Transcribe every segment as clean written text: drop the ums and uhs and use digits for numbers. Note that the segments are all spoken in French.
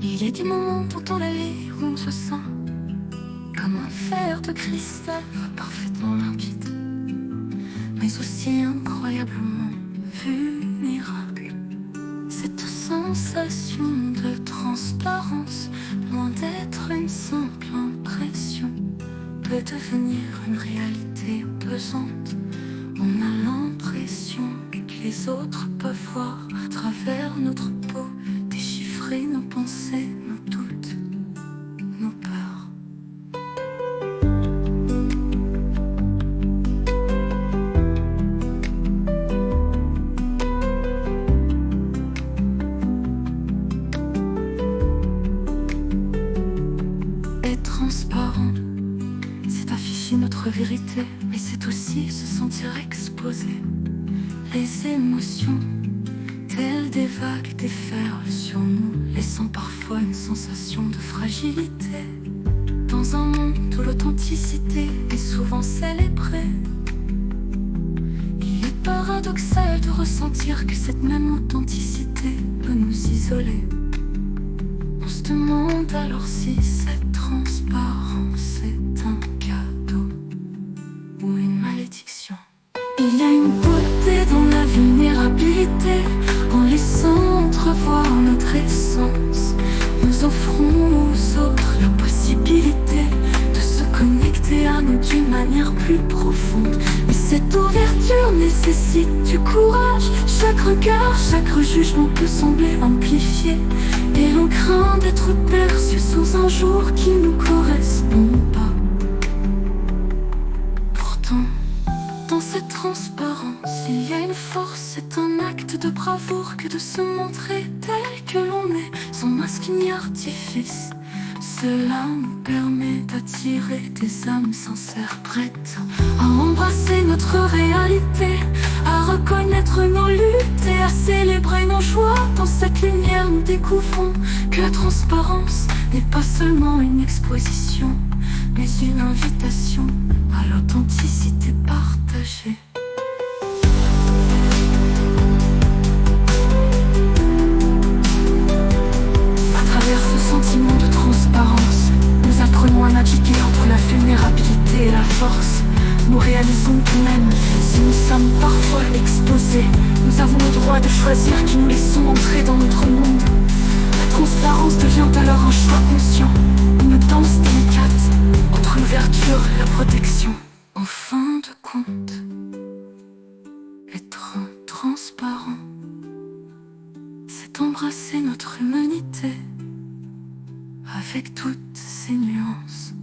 Il y a des moments dans la vie où on se sent comme un fer de cristal parfaitement limpide, mais aussi incroyablement vulnérable. Cette sensation de transparence, loin d'être une simple impression, peut devenir une réalité pesante. On a l'impression que les autres peuvent voir à travers notre peau, déchiffrer nos pensées, nos doutes, nos peurs. Être transparent, c'est afficher notre vérité, mais c'est aussi se sentir exposé. Les émotions, telles des vagues, déferlent sur nous, laissant parfois une sensation de fragilité. Dans un monde où l'authenticité est souvent célébrée, il est paradoxal de ressentir que cette même authenticité peut nous isoler. On se demande alors si cette transparence est un cadeau ou une malédiction. Il y a une beauté dans la vulnérabilité. En laissant entrevoir notre essence, nous offrons aux autres la possibilité de se connecter à nous d'une manière plus profonde. Mais cette ouverture nécessite du courage. Chaque regard, chaque jugement peut sembler amplifié, et l'on craint d'être perçu sous un jour qui ne nous correspond pas. Pourtant, dans cette transparence, il y a une force, c'est un acte de bravoure que de se montrer tel que l'on est, sans masque ni artifice. Cela nous permet d'attirer des âmes sincères, prêtes à embrasser notre réalité, à reconnaître nos luttes et à célébrer nos joies. Dans cette lumière, nous découvrons que la transparence n'est pas seulement une exposition, mais une invitation à l'authenticité partagée. À travers ce sentiment de transparence, nous apprenons à naviguer entre la vulnérabilité et la force. Nous réalisons que même si nous sommes parfois exposés, nous avons le droit de choisir qui nous laissons entrer dans notre monde. La transparence devient alors un choix conscient, une danse délicate entre l'ouverture et la protection. En fin de compte, être transparent, c'est embrasser notre humanité avec toutes ses nuances.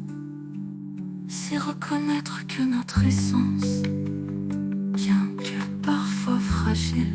C'est reconnaître que notre essence, bien que parfois fragile,